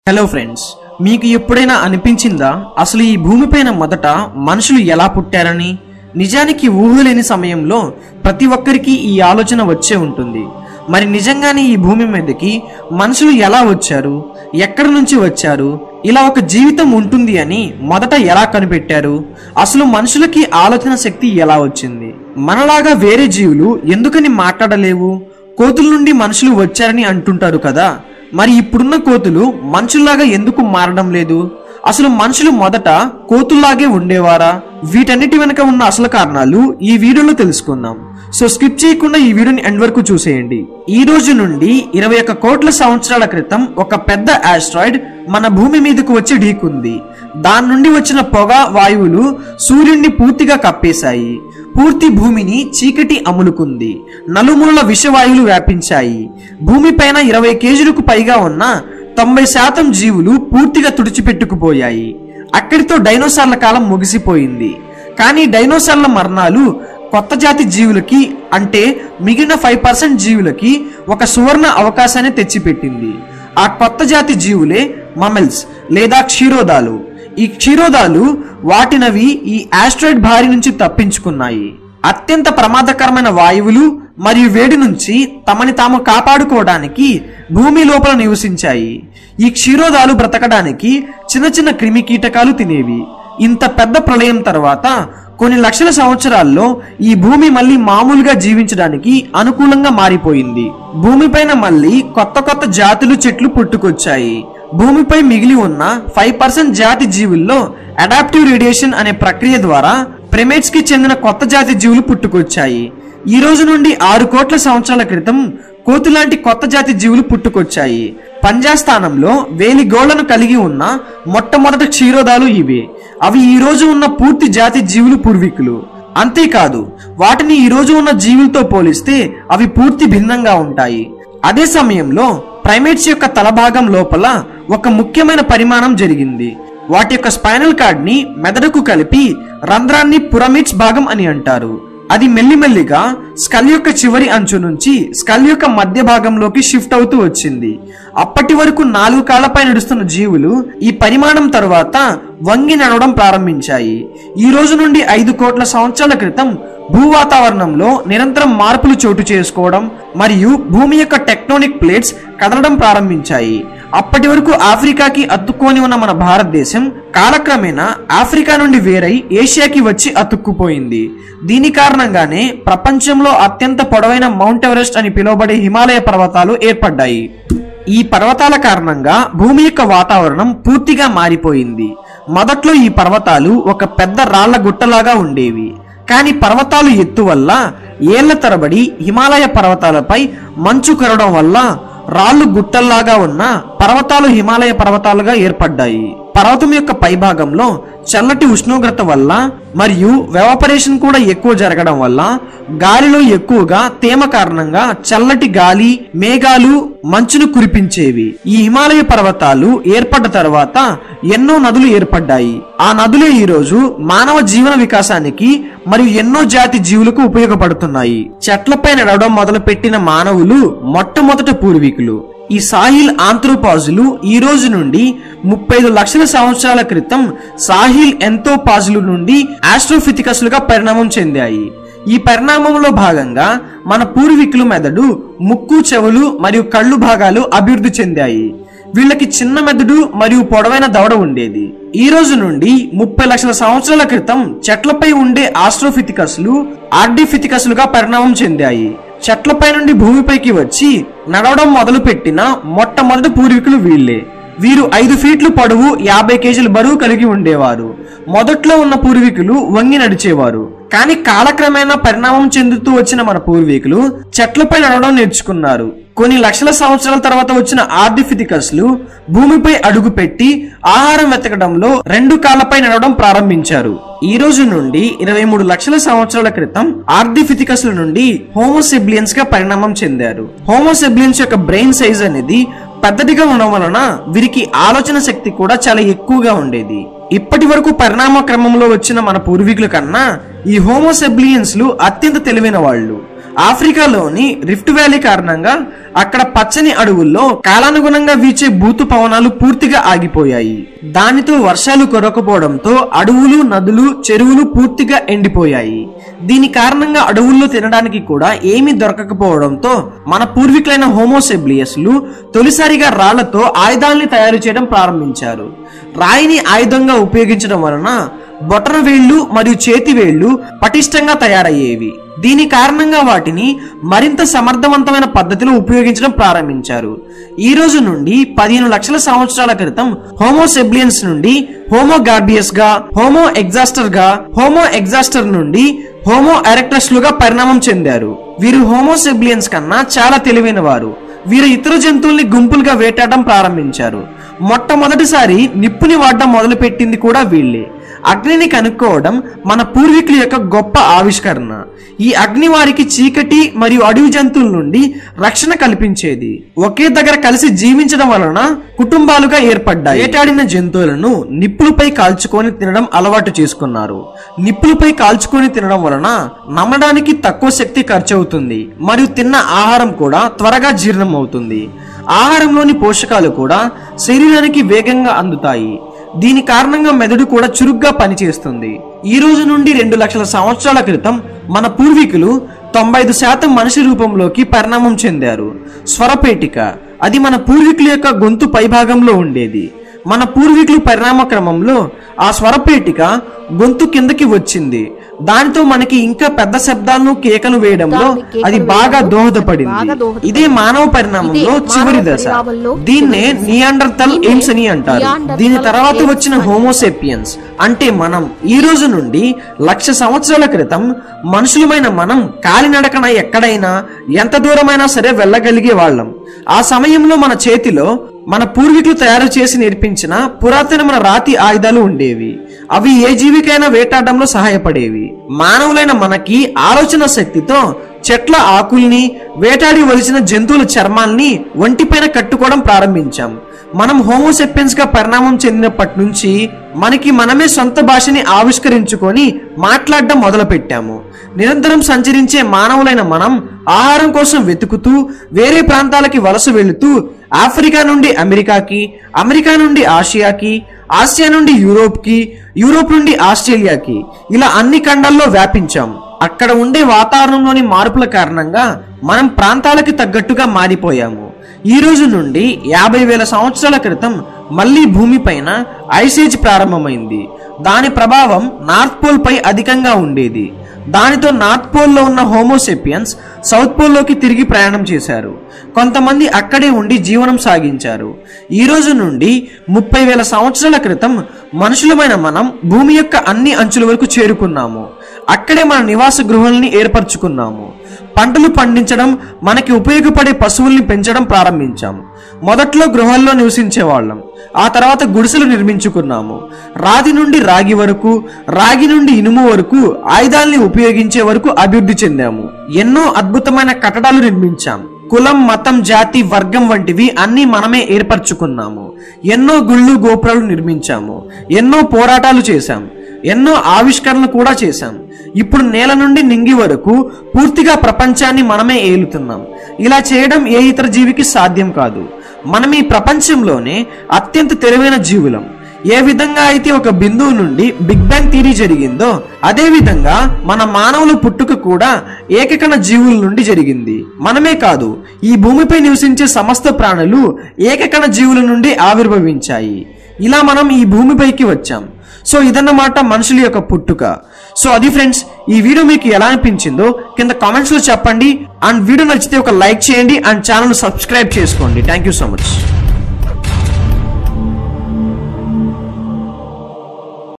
Hello friends, మీకు ఎప్పుడైనా అనిపించిందా అసలు ఈ భూమిపైన మొదట మనుషులు ఎలా పుట్టారని? నిజానికి ఊహలేని సమయంలో ప్రతి ఒక్కరికి ఈ ఆలోచన వచ్చే ఉంటుంది. మరి నిజంగానే ఈ భూమి మీదకి మనుషులు ఎలా వచ్చారు, ఎక్కడి నుంచి వచ్చారు, ఇలా ఒక జీవితం ఉంటుంది అని మొదట ఎలా కనిపెట్టారు? అసలు మనుషులకి ఆలోచన శక్తి ఎలా వచ్చింది? మనలాగా వేరే జీవులు ఎందుకని మాట్లాడలేవు? కోతుల నుండి మనుషులు వచ్చారని అంటుంటారు కదా, మరి ఇప్పుడున్న కోతులు మనుషుల్లాగా ఎందుకు మారడం లేదు? అసలు మనుషులు మొదట కోతుల్లాగే ఉండేవారా? వీటన్నిటి వెనుక ఉన్న అసలు కారణాలు ఈ వీడియోలో తెలుసుకుందాం. సో స్కిప్ చేయకుండా ఈ వీడియోని ఎండ్ వరకు చూసేయండి. ఈ రోజు నుండి 21 కోట్ల సంవత్సరాల క్రితం ఒక పెద్ద ఆస్ట్రాయిడ్ మన భూమి మీదకు వచ్చి ఢీకుంది. దాని నుండి వచ్చిన పొగ వాయువులు సూర్యుడిని పూర్తిగా కప్పేశాయి. పూర్తి భూమిని చీకటి అములుకుంది. నలుమూలల విషవాయువులు వ్యాపించాయి. భూమిపైన 20 కేజీలకు పైగా ఉన్న 90% జీవులు పూర్తిగా తుడిచిపెట్టుకుపోయాయి. అక్కడితో డైనోసార్ల కాలం ముగిసిపోయింది. కానీ డైనోసార్ల మరణాలు కొత్త జాతి జీవులకి, అంటే మిగిలిన 5% జీవులకి ఒక సువర్ణ అవకాశాన్ని తెచ్చిపెట్టింది. ఆ కొత్త జాతి జీవులే మమెల్స్ లేదా క్షీరోదాలు. ఈ క్షీరోదాలు వాటినవి ఈ ఆస్ట్రాయిడ్ బారి నుంచి తప్పించుకున్నాయి. అత్యంత ప్రమాదకరమైన వాయువులు మరియు వేడి నుంచి తమని తాము కాపాడుకోవడానికి భూమి లోపల నివసించాయి. ఈ క్షీరోదాలు బ్రతకడానికి చిన్న చిన్న క్రిమి కీటకాలు తినేవి. ఇంత పెద్ద ప్రళయం తర్వాత కొన్ని లక్షల సంవత్సరాల్లో ఈ భూమి మళ్ళీ మామూలుగా జీవించడానికి అనుకూలంగా మారిపోయింది. భూమిపైన మళ్ళీ కొత్త కొత్త జాతులు చెట్లు పుట్టుకొచ్చాయి. భూమిపై మిగిలి ఉన్న 5% జాతి జీవుల్లో అడాప్టివ్ రేడియేషన్ అనే ప్రక్రియ ద్వారా ప్రైమేట్స్ కి చెందిన కొత్త జాతి జీవులు పుట్టుకొచ్చాయి. ఈ రోజు నుండి 6 కోట్ల సంవత్సరాల క్రితం కోతులాంటి కొత్త జాతి జీవులు పుట్టుకొచ్చాయి. పంజా స్థానంలో వేలి గోళ్లను కలిగి ఉన్న మొట్టమొదటి క్షీరోదాలు ఇవే. అవి ఈ రోజు ఉన్న పూర్తి జాతి జీవులు పూర్వీకులు. అంతేకాదు, వాటిని ఈ రోజు ఉన్న జీవులతో పోలిస్తే అవి పూర్తి భిన్నంగా ఉంటాయి. అదే సమయంలో ప్రైమేట్స్ యొక్క తలభాగం లోపల ఒక ముఖ్యమైన పరిమాణం జరిగింది. వాటి యొక్క స్పైనల్ కార్డ్ ని మెదడుకు కలిపి రంధ్రాన్ని పురమిడ్స్ భాగం అని అంటారు. అది మెల్లిమెల్లిగా స్కల్ యొక్క చివరి అంచు నుంచి స్కల్ యొక్క మధ్య భాగంలోకి షిఫ్ట్ అవుతూ వచ్చింది. అప్పటి వరకు 4 కాళ్లపై నడుస్తున్న జీవులు ఈ పరిమాణం తరువాత వంగి నడవడం ప్రారంభించాయి. ఈ రోజు నుండి 5 కోట్ల సంవత్సరాల క్రితం భూ వాతావరణంలో నిరంతరం మార్పులు చోటు చేసుకోవడం మరియు భూమి యొక్క టెక్టోనిక్ ప్లేట్స్ కదలడం ప్రారంభించాయి. అప్పటి వరకు ఆఫ్రికాకి అతుక్కొని ఉన్న మన భారతదేశం కాలక్రమేణా ఆఫ్రికా నుండి వేరై ఏషియాకి వచ్చి అతుక్కుపోయింది. దీని కారణంగానే ప్రపంచంలో అత్యంత పొడవైన మౌంట్ ఎవరెస్ట్ అని పిలువబడే హిమాలయ పర్వతాలు ఏర్పడ్డాయి. ఈ పర్వతాల కారణంగా భూమి యొక్క వాతావరణం పూర్తిగా మారిపోయింది. మొదట్లో ఈ పర్వతాలు ఒక పెద్ద రాళ్ల గుట్టలాగా ఉండేవి. కానీ పర్వతాలు ఎత్తు వల్ల ఏళ్ల తరబడి హిమాలయ పర్వతాలపై మంచు కరవడం వల్ల రాళ్లు గుట్టల్లాగా ఉన్న పర్వతాలు హిమాలయ పర్వతాలుగా ఏర్పడ్డాయి. పర్వతం యొక్క పైభాగంలో చల్లటి ఉష్ణోగ్రత వల్ల మరియు వెవాపరేషన్ కూడా ఎక్కువ జరగడం వల్ల గాలిలో ఎక్కువగా తేమ కారణంగా చల్లటి గాలి, మేఘాలు, మంచును కురిపించేవి. ఈ హిమాలయ పర్వతాలు ఏర్పడ్డ తర్వాత ఎన్నో నదులు ఏర్పడ్డాయి. ఆ నదులే ఈ రోజు మానవ జీవన వికాసానికి మరియు ఎన్నో జాతి జీవులకు ఉపయోగపడుతున్నాయి. చెట్లపై నడవడం మొదలు పెట్టిన మానవులు మొట్టమొదటి పూర్వీకులు. ఈ సాహిల్ ఆంథ్రోపాజులు ఈ రోజు నుండి 35 లక్షల సంవత్సరాల క్రితం సాహిల్ ఎంథోపాజులు నుండి ఆస్ట్రోఫిథికస్లుగా పరిణామం చెందాయి. ఈ పరిణామంలో భాగంగా మన పూర్వీకుల మెదడు, ముక్కు, చెవులు మరియు కళ్ళు భాగాలు అభివృద్ధి చెందాయి. వీళ్ళకి చిన్న మెదడు మరియు పొడవైన దవడ ఉండేది. ఈ రోజు నుండి 30 లక్షల సంవత్సరాల క్రితం చెట్లపై ఉండే ఆస్ట్రోఫిథికస్లు ఆర్డిఫిథికస్లుగా పరిణామం చెందాయి. చెట్లపై నుండి భూమిపైకి వచ్చి నడవడం మొదలు పెట్టిన మొట్టమొదటి పూర్వీకులు వీళ్లే. వీరు 5 ఫీట్లు పొడవు, 50 కేజీల బరువు కలిగి ఉండేవారు. మొదట్లో ఉన్న పూర్వీకులు వంగి నడిచేవారు. కానీ కాలక్రమేణా పరిణామం చెందుతూ వచ్చిన మన పూర్వీకులు చెట్లపై నడవడం నేర్చుకున్నారు. కొన్ని లక్షల సంవత్సరాల తర్వాత వచ్చిన ఆర్డిఫిథికస్లు భూమిపై అడుగు పెట్టి ఆహారం వెతకడంలో 2 కాళ్లపై నడవడం ప్రారంభించారు. ఈ రోజు నుండి 23 లక్షల సంవత్సరాల క్రితం ఆర్డిఫిథికస్ల నుండి హోమోసెబిలియన్స్ గా పరిణామం చెందారు. హోమోసెబిలియన్స్ యొక్క బ్రెయిన్ సైజ్ అనేది పెద్దదిగా ఉండడం వలన వీరికి ఆలోచన శక్తి కూడా చాలా ఎక్కువగా ఉండేది. ఇప్పటి వరకు పరిణామ క్రమంలో వచ్చిన మన పూర్వీకుల కన్నా ఈ హోమోసెబిలియన్స్లు అత్యంత తెలివైన వాళ్ళు. ఆఫ్రికాలోని రిఫ్ట్ వ్యాలీ కారణంగా అక్కడ పచ్చని అడవుల్లో కాలానుగుణంగా వీచే భూతు పవనాలు పూర్తిగా ఆగిపోయాయి. దానితో వర్షాలు కురవకపోవడంతో అడవులు, నదులు, చెరువులు పూర్తిగా ఎండిపోయాయి. దీని కారణంగా అడవుల్లో తినడానికి కూడా ఏమీ దొరకకపోవడంతో మన పూర్వీకులైన హోమోసెబిలియస్లు తొలిసారిగా రాళ్లతో ఆయుధాలని తయారు చేయడం ప్రారంభించారు. రాయిని ఆయుధంగా ఉపయోగించడం వలన బొటన వేళ్లు మరియు చేతి వేళ్లు పటిష్టంగా తయారయ్యేవి. దీని కారణంగా వాటిని మరింత సమర్థవంతమైన పద్ధతిలో ఉపయోగించడం ప్రారంభించారు. ఈ రోజు నుండి 15 లక్షల సంవత్సరాల క్రితం హోమోసెబిలియన్స్ నుండి హోమో గార్బియస్ గా, హోమో ఎగ్జాస్టర్ నుండి హోమో ఎరెక్టస్ లుగా పరిణామం చెందారు. వీరు హోమోసెబిలియన్స్ కన్నా చాలా తెలివైన వారు. వీరు ఇతర జంతువుల్ని గుంపులుగా వేటాడడం ప్రారంభించారు. మొట్టమొదటిసారి నిప్పుని వాడడం మొదలుపెట్టింది కూడా వీళ్ళే. అగ్నిని కనుక్కోవడం మన పూర్వీకుల యొక్క గొప్ప ఆవిష్కరణ. ఈ అగ్ని వారికి చీకటి మరియు అడవి జంతువుల నుండి రక్షణ కల్పించేది. ఒకే దగ్గర కలిసి జీవించడం వలన కుటుంబాలుగా ఏర్పడ్డాయి. వేటాడిన జంతువులను నిప్పులపై కాల్చుకొని తినడం అలవాటు చేసుకున్నారు. నిప్పులపై కాల్చుకొని తినడం వలన నమ్మడానికి తక్కువ శక్తి ఖర్చు అవుతుంది మరియు తిన్న ఆహారం కూడా త్వరగా జీర్ణం అవుతుంది. ఆహారంలోని పోషకాలు కూడా శరీరానికి వేగంగా అందుతాయి. దీని కారణంగా మెదడు కూడా చురుగ్గా పనిచేస్తుంది. ఈ రోజు నుండి 2 లక్షల సంవత్సరాల క్రితం మన పూర్వీకులు 95% మనిషి రూపంలోకి పరిణామం చెందారు. స్వరపేటిక, అది మన పూర్వీకుల యొక్క గొంతు పైభాగంలో ఉండేది. మన పూర్వీకులు పరిణామ క్రమంలో ఆ స్వరపేటిక గొంతు కిందకి వచ్చింది. దానితో మనకి ఇంకా పెద్ద శబ్దాలను, కేకలు వేయడంలో అది బాగా దోహదపడింది. ఇదే మానవ పరిణామంలో చివరి దశ. దీన్నే నియాండర్తల్ ఎయిమ్స్ అని అంటారు. దీని తర్వాత వచ్చిన హోమోసేపియన్స్ అంటే మనం. ఈ రోజు నుండి 1,00,000 సంవత్సరాల క్రితం మనుషులమైన మనం కాలినడకన ఎక్కడైనా ఎంత దూరమైనా సరే వెళ్ళగలిగే వాళ్ళం. ఆ సమయంలో మన చేతిలో మన పూర్వీకులు తయారు చేసి నేర్పించిన పురాతనమైన రాతి ఆయుధాలు ఉండేవి. అవి ఏ జీవికైనా వేటాడడంలో సహాయపడేవి. మానవులైన మనకి ఆలోచన శక్తితో చెట్ల ఆకుల్ని, వేటాడి వలిసిన జంతువుల చర్మాల్ని ఒంటిపైన కట్టుకోవడం ప్రారంభించాం. మనం హోమోసెపియన్స్ గా పరిణామం చెందినప్పటి నుంచి మనకి మనమే సొంత భాషని ఆవిష్కరించుకొని మాట్లాడడం మొదలు పెట్టాము. నిరంతరం సంచరించే మానవులైన మనం ఆహారం కోసం వెతుకుతూ వేరే ప్రాంతాలకి వలస వెళుతూ ఆఫ్రికా నుండి అమెరికాకి, అమెరికా నుండి ఆసియాకి, ఆసియా నుండి యూరోప్కి, యూరోప్ నుండి ఆస్ట్రేలియాకి, ఇలా అన్ని ఖండాల్లో వ్యాపించాం. అక్కడ ఉండే వాతావరణంలోని మార్పుల కారణంగా మనం ప్రాంతాలకి తగ్గట్టుగా మారిపోయాము. ఈ రోజు నుండి 50,000 సంవత్సరాల క్రితం మళ్లీ భూమిపైన ఐస్ ఏజ్ ప్రారంభమైంది. దాని ప్రభావం నార్త్ పోల్ పై అధికంగా ఉండేది. దానితో నార్త్ పోల్లో ఉన్న హోమోసెపియన్స్ సౌత్ పోల్లోకి తిరిగి ప్రయాణం చేశారు. కొంతమంది అక్కడే ఉండి జీవనం సాగించారు. ఈ రోజు నుండి 30,000 సంవత్సరాల క్రితం మనుషులమైన మనం భూమి యొక్క అన్ని అంచుల వరకు చేరుకున్నాము. అక్కడే మన నివాస గృహాలని ఏర్పరచుకున్నాము. పంటలు పండించడం, మనకి ఉపయోగపడే పశువుల్ని పెంచడం ప్రారంభించాం. మొదట్లో గృహాల్లో నివసించే వాళ్ళం. ఆ తర్వాత గుడిసెలు నిర్మించుకున్నాము. రాతి నుండి రాగి వరకు, రాగి నుండి ఇనుము వరకు, ఆయుధాలని ఉపయోగించే వరకు అభివృద్ధి చెందాము. ఎన్నో అద్భుతమైన కట్టడాలు నిర్మించాం. కులం, మతం, జాతి, వర్గం వంటివి అన్ని మనమే ఏర్పరచుకున్నాము. ఎన్నో గుళ్ళు, గోపురాలు నిర్మించాము. ఎన్నో పోరాటాలు చేశాం. ఎన్నో ఆవిష్కరణలు కూడా చేశాం. ఇప్పుడు నేల నుండి నింగి వరకు పూర్తిగా ప్రపంచాన్ని మనమే ఏలుతున్నాం. ఇలా చేయడం ఏ ఇతర జీవికి సాధ్యం కాదు. మనం ఈ ప్రపంచంలోనే అత్యంత తెలివైన జీవులం. ఏ విధంగా అయితే ఒక బిందువు నుండి బిగ్ బ్యాంగ్ థియరీ జరిగిందో అదే విధంగా మన మానవుల పుట్టుక కూడా ఏకకణ జీవుల నుండి జరిగింది. మనమే కాదు, ఈ భూమిపై నివసించే సమస్త ప్రాణులు ఏకకణ జీవుల నుండి ఆవిర్భవించాయి. ఇలా మనం ఈ భూమిపైకి వచ్చాం. సో ఇదన్నమాట మనుషుల యొక్క పుట్టుక. సో అది ఫ్రెండ్స్, ఈ వీడియో మీకు ఎలా అనిపించిందో కింద కామెంట్స్ లో చెప్పండి. అండ్ వీడియో నచ్చితే ఒక లైక్ చేయండి అండ్ ఛానల్ సబ్స్క్రైబ్ చేసుకోండి. Thank you so much.